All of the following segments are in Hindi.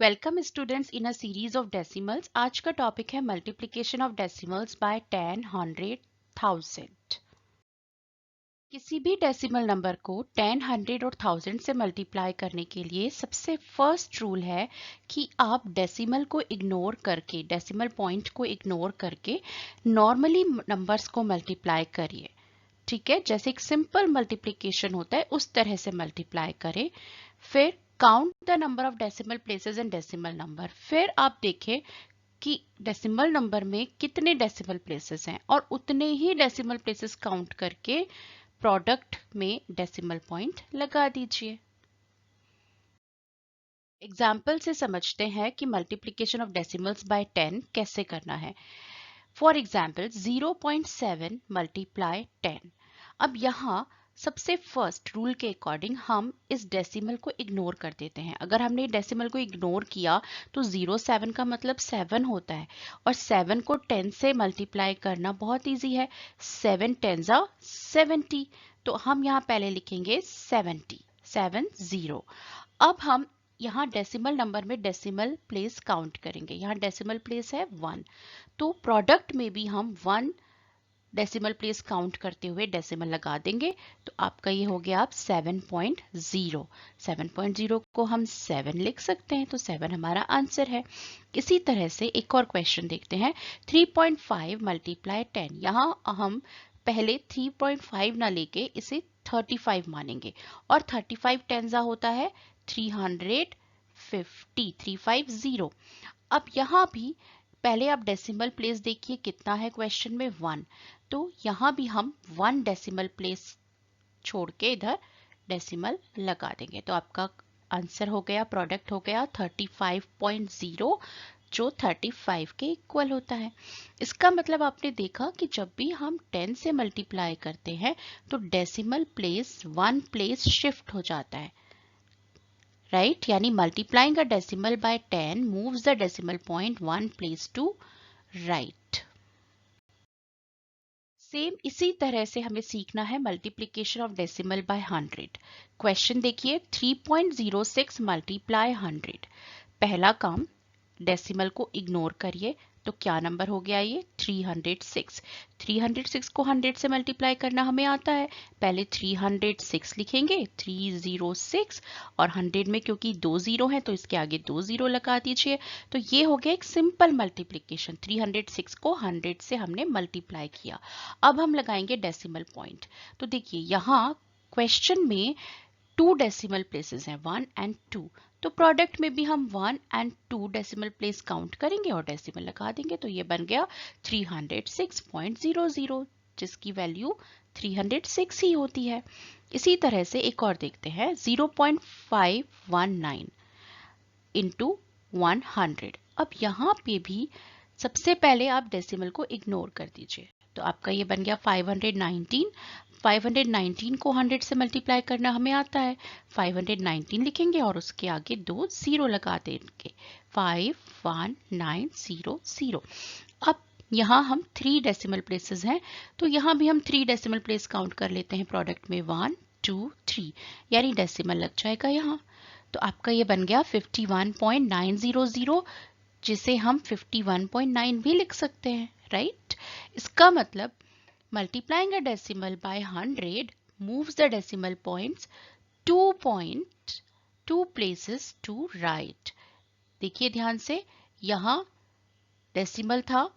Welcome students in a series of decimals. आज का टॉपिक है मल्टीप्लिकेशन ऑफ डेसिमल्स बाय 10, 100, 1000। किसी भी डेसिमल नंबर को 10, 100 और 1000 से मल्टीप्लाई करने के लिए सबसे फर्स्ट रूल है कि आप डेसिमल को इग्नोर करके, डेसिमल पॉइंट को इग्नोर करके नॉर्मली नंबर्स को मल्टीप्लाई करिए। ठीक है, जैसे एक सिंपल मल्टीप्लिकेशन होता है उस तरह से मल्टीप्लाई करें। फिर count the number of decimal places in decimal number. फिर आप देखें कि डेसिमल नंबर में कितने डेसिमल प्लेसेस हैं और उतने ही डेसिमल प्लेसेस काउंट करके प्रोडक्ट में डेसिमल पॉइंट लगा दीजिए। एग्जाम्पल से समझते हैं कि मल्टीप्लिकेशन ऑफ डेसिमल्स बाय 10 कैसे करना है। For example 0.7 multiply 10। अब यहाँ सबसे फर्स्ट रूल के अकॉर्डिंग हम इस डेसिमल को इग्नोर कर देते हैं। अगर हमने डेसिमल को इग्नोर किया तो 07 का मतलब 7 होता है और 7 को 10 से मल्टीप्लाई करना बहुत इजी है। 7 10 70, तो हम यहाँ पहले लिखेंगे 70। अब हम यहाँ डेसिमल नंबर में डेसिमल प्लेस काउंट करेंगे। यहाँ डेसिमल प्लेस है 1, तो प्रोडक्ट में भी हम 1 डेसिमल प्लेस काउंट करते हुए डेसिमल लगा देंगे। तो आपका ये हो गया आप 7.0। 7.0 को हम 7 लिख सकते हैं, तो 7 हमारा आंसर है। इसी तरह से एक और क्वेश्चन देखते हैं। 3.5 मल्टीप्लाई 10। यहाँ हम पहले 3.5 ना लेके इसे 35 मानेंगे और 35 टेंजा होता है 350, 350। अब यहाँ भी पहले आप डेसिमल प्लेस देखिए कितना है क्वेश्चन में 1, तो यहाँ भी हम 1 डेसिमल प्लेस छोड़ के इधर डेसिमल लगा देंगे। तो आपका आंसर हो गया, प्रोडक्ट हो गया 35.0, जो 35 के इक्वल होता है। इसका मतलब आपने देखा कि जब भी हम 10 से मल्टीप्लाई करते हैं तो डेसिमल प्लेस 1 प्लेस शिफ्ट हो जाता है, राइट? यानी multiplying a decimal by 10 moves the decimal point 1 place to right. Same इसी तरह से हमें सीखना है multiplication of decimal by 100। Question देखिए 3.06 मल्टीप्लाई 100। पहला काम, डेसिमल को इग्नोर करिए, तो क्या नंबर हो गया ये 306। 306 को 100 से मल्टीप्लाई करना हमें आता है। पहले 306 लिखेंगे, 306, और 100 में क्योंकि 2 जीरो हैं तो इसके आगे 2 जीरो लगा दीजिए। तो ये हो गया एक सिंपल मल्टीप्लिकेशन। 306 को 100 से हमने मल्टीप्लाई किया। अब हम लगाएंगे डेसिमल पॉइंट। तो देखिए यहाँ क्वेश्चन में 2 डेसिमल प्लेसेस हैं, 1 एंड 2, तो प्रोडक्ट में भी हम 1 एंड 2 डेसिमल प्लेस काउंट करेंगे और डेसिमल लगा देंगे। तो ये बन गया 306.00, जिसकी वैल्यू 306 ही होती है। इसी तरह से एक और देखते हैं 0.519 इंटू 100। अब यहाँ पे भी सबसे पहले आप डेसिमल को इग्नोर कर दीजिए, तो आपका ये बन गया 519। 519 को 100 से मल्टीप्लाई करना हमें आता है। 519 लिखेंगे और उसके आगे 2 जीरो लगा देंगे, 51900। अब यहाँ हम 3 डेसिमल प्लेसेस हैं, तो यहाँ भी हम 3 डेसिमल प्लेस काउंट कर लेते हैं। प्रोडक्ट में 1 2 3, यानी डेसिमल लग जाएगा यहाँ। तो आपका ये बन गया 51.900, जिसे हम 51.9 भी लिख सकते हैं, राइट? इसका मतलब multiplying a decimal by 100 moves the decimal points 2 places to right। देखिए ध्यान से, यहाँ डेसिमल था,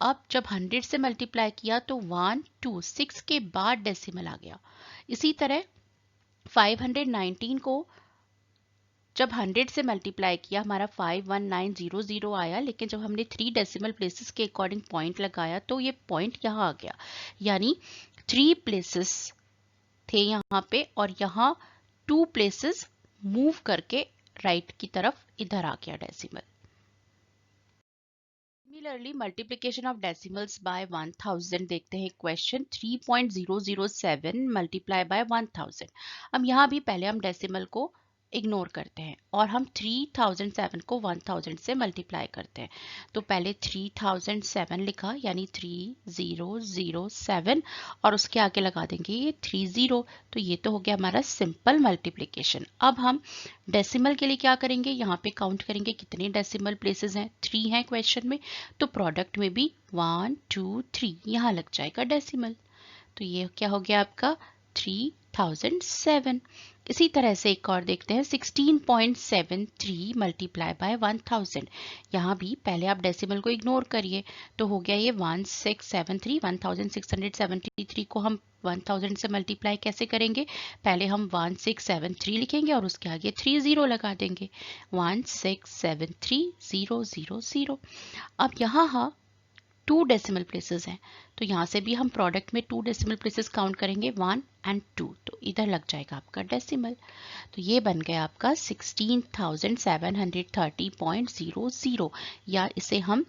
अब जब 100 से मल्टीप्लाई किया तो 1 2 6 के बाद डेसिमल आ गया। इसी तरह 519 को जब 100 से मल्टीप्लाई किया हमारा 51900 आया, लेकिन जब हमने 3 डेसिमल प्लेसेस के अकॉर्डिंग पॉइंट लगाया तो ये पॉइंट यहाँ आ गया, यानी 3 प्लेसेस थे यहाँ पे और यहाँ 2 प्लेसेस मूव करके राइट की तरफ इधर आ गया decimal. Similarly multiplication of decimals by 1000 देखते हैं। Question 3.007 multiply by 1000। अब यहाँ भी पहले हम डेसिमल को इग्नोर करते हैं और हम 3007 को 1000 से मल्टीप्लाई करते हैं। तो पहले 3007 लिखा यानी 3007 और उसके आगे लगा देंगे ये 30। तो ये तो हो गया हमारा सिंपल मल्टीप्लिकेशन। अब हम डेसिमल के लिए क्या करेंगे, यहाँ पे काउंट करेंगे कितने डेसिमल प्लेसेस हैं। 3 हैं क्वेश्चन में, तो प्रोडक्ट में भी 1 2 3 यहाँ लग जाएगा डेसिमल। तो ये क्या हो गया आपका 3007। इसी तरह से एक और देखते हैं 16.73 मल्टीप्लाई बाय 1000। यहाँ भी पहले आप डेसिमल को इग्नोर करिए, तो हो गया ये 1673। 1673 को हम 1000 से मल्टीप्लाई कैसे करेंगे, पहले हम 1673 लिखेंगे और उसके आगे 30 लगा देंगे, 1673000। अब यहाँ 2 डेसिमल प्लेसेस हैं, तो यहाँ से भी हम प्रोडक्ट में 2 डेसिमल प्लेसेस काउंट करेंगे, 1 और 2, तो इधर लग जाएगा आपका डेसिमल। तो ये बन गया आपका 16,730.00, या इसे हम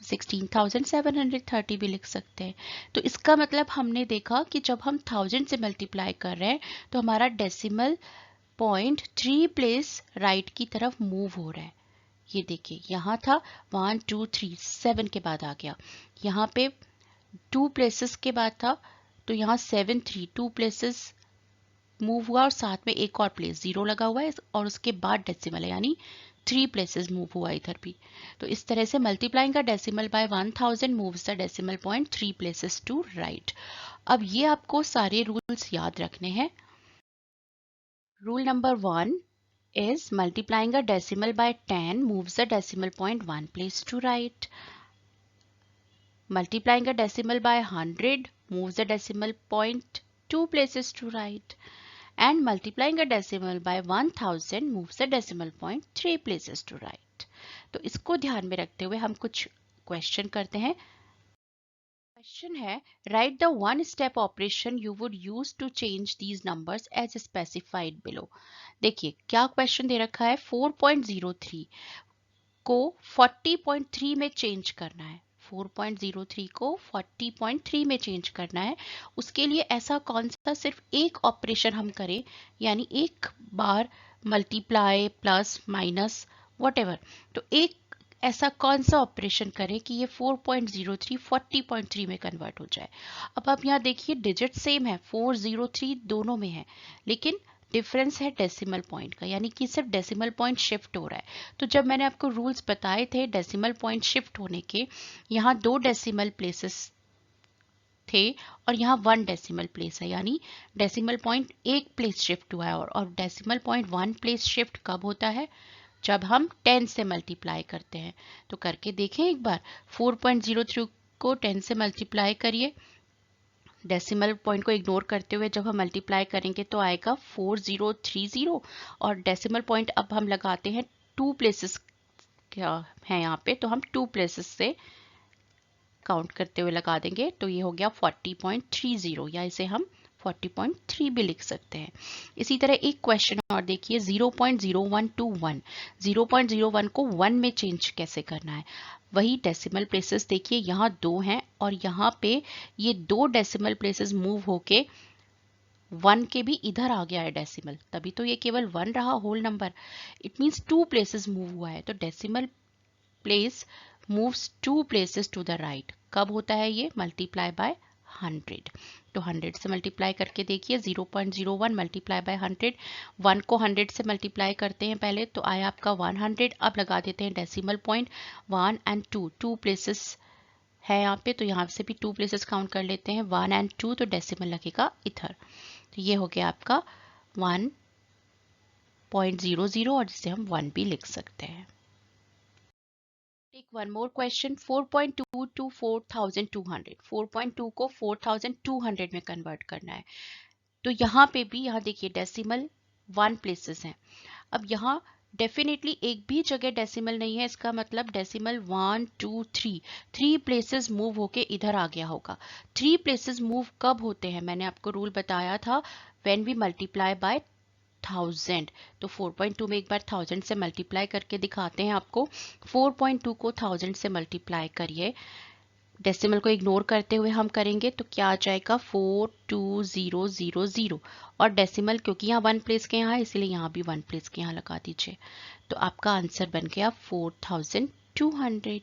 16,730 भी लिख सकते हैं। तो इसका मतलब हमने देखा कि जब हम 1000 से मल्टीप्लाई कर रहे हैं तो हमारा डेसिमल पॉइंट 3 प्लेस राइट की तरफ मूव हो रहा है। ये देखिए यहाँ था 1 2 3, 7 के बाद आ गया, यहाँ पे 2 प्लेसेस के बाद था, तो यहाँ 7 3 2 प्लेसेस मूव हुआ और साथ में एक और प्लेस 0 लगा हुआ है और उसके बाद डेसिमल है, यानी 3 प्लेसेस मूव हुआ इधर भी। तो इस तरह से मल्टीप्लाइंग का decimal by 1000 moves the decimal point 3 places to right. अब ये आपको सारे रूल्स याद रखने हैं। Rule number 1 is multiplying a decimal by 10 moves the decimal point 1 place to right. Multiplying a decimal by 100 moves the decimal point 2 places to right. And multiplying a decimal by 1000 moves the decimal point 3 places to right. तो इसको ध्यान में रखते हुए हम कुछ क्वेश्चन करते हैं। क्वेश्चन है, write the one step operation you would use to change these numbers as specified below. देखिए क्या क्वेश्चन दे रखा है, 4.03 को 40.3 में चेंज करना है। 4.03 को 40.3 में चेंज करना है। उसके लिए ऐसा कौन सा सिर्फ एक ऑपरेशन हम करें, यानी एक बार मल्टीप्लाई प्लस माइनस वॉटेवर, तो एक ऐसा कौन सा ऑपरेशन करें कि ये 4.03 40.3 में कन्वर्ट हो जाए। अब आप यहाँ देखिए डिजिट सेम है, 403 दोनों में है, लेकिन डिफरेंस है डेसिमल पॉइंट का, यानी कि सिर्फ डेसिमल पॉइंट शिफ्ट हो रहा है। तो जब मैंने आपको रूल्स बताए थे डेसिमल पॉइंट शिफ्ट होने के, यहाँ 2 डेसिमल प्लेसेस थे और यहाँ 1 डेसिमल प्लेस है, यानी डेसिमल पॉइंट एक प्लेस शिफ्ट हुआ है। और डेसिमल पॉइंट 1 प्लेस शिफ्ट कब होता है, जब हम 10 से मल्टीप्लाई करते हैं। तो करके देखें एक बार, 4.03 को 10 से मल्टीप्लाई करिए, डेसिमल पॉइंट को इग्नोर करते हुए जब हम मल्टीप्लाई करेंगे तो आएगा 4030, और डेसिमल पॉइंट अब हम लगाते हैं 2 प्लेसेस क्या है यहाँ पे, तो हम 2 प्लेसेस से काउंट करते हुए लगा देंगे, तो ये हो गया 40.30, या इसे हम 40.3 भी लिख सकते हैं। इसी तरह एक क्वेश्चन और देखिए, 0.01 to 1, 0.01 को 1 में चेंज कैसे करना है। वही डेसिमल प्लेसेस देखिए, यहाँ 2 हैं और यहाँ पे ये 2 डेसिमल प्लेसेस मूव होके 1 के भी इधर आ गया है डेसिमल, तभी तो ये केवल 1 रहा whole number. It means 2 places move हुआ है, तो decimal place moves 2 places to the right. कब होता है ये, मल्टीप्लाई बाय 100। तो 100 से मल्टीप्लाई करके देखिए, 0.01 मल्टीप्लाई बाय 100, 1 को 100 से मल्टीप्लाई करते हैं पहले, तो आया आपका 100। अब लगा देते हैं डेसिमल पॉइंट 1 और 2, 2 प्लेसेस है यहाँ पे, तो यहाँ से भी 2 प्लेसेस काउंट कर लेते हैं, 1 और 2, तो डेसिमल लगेगा इधर। तो ये हो गया आपका 1.00, और जिसे हम 1 भी लिख सकते हैं। Take one more question, 4.2 to 4200, 4.2 को 4200 में कन्वर्ट करना है। तो यहाँ पे भी, यहाँ देखिए डेसिमल 1 प्लेसेस हैं। अब यहाँ डेफिनेटली एक भी जगह डेसिमल नहीं है, इसका मतलब डेसिमल 1 2 3 3 प्लेसेस मूव होके इधर आ गया होगा। 3 प्लेसेस मूव कब होते हैं, मैंने आपको रूल बताया था, व्हेन वी मल्टीप्लाई बाय 1000। तो 4.2 में एक बार 1000 से मल्टीप्लाई करके दिखाते हैं आपको। 4.2 को 1000 से मल्टीप्लाई करिए, डेसिमल को इग्नोर करते हुए हम करेंगे तो क्या आ जाएगा 42000 और डेसिमल क्योंकि यहाँ वन प्लेस के यहाँ है इसलिए यहाँ भी वन प्लेस के यहाँ लगा दीजिए। तो आपका आंसर बन गया 4200।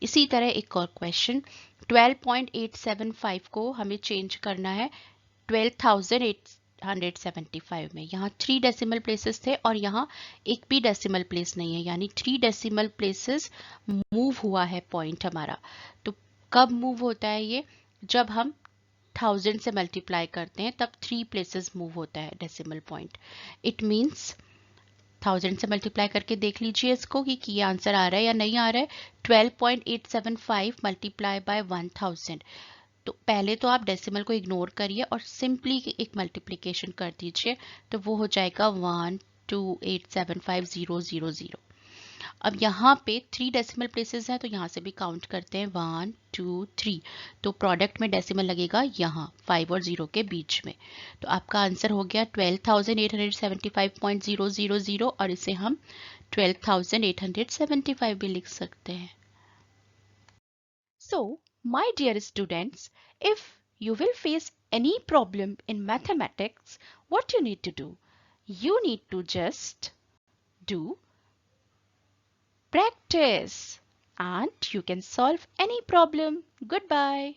इसी तरह एक और क्वेश्चन 12.875 को हमें चेंज करना है 12,875 में। यहाँ 3 डेसिमल प्लेसेस थे और यहाँ एक भी डेसिमल प्लेस नहीं है, यानी 3 डेसिमल प्लेसेस मूव हुआ है पॉइंट हमारा। तो कब मूव होता है ये? जब हम 1000 से मल्टीप्लाई करते हैं तब 3 प्लेसेस मूव होता है डेसिमल पॉइंट। इट मीन्स 1000 से मल्टीप्लाई करके देख लीजिए इसको कि ये आंसर आ रहा है या नहीं आ रहा है। 12.875 मल्टीप्लाई बाय 1000। तो पहले तो आप डेसिमल को इग्नोर करिए और सिंपली एक मल्टीप्लिकेशन कर दीजिए तो वो हो जाएगा 12875,000। अब यहाँ पे 3 डेसिमल प्लेसेस हैं तो यहाँ से भी काउंट करते हैं 1 2 3। तो प्रोडक्ट में डेसिमल लगेगा यहाँ 5 और 0 के बीच में। तो आपका आंसर हो गया 12,875.000 और इसे हम 12,875 भी लिख सकते हैं। So, my dear students, if you will face any problem in mathematics, what you need to do? You need to just do practice and you can solve any problem. Goodbye.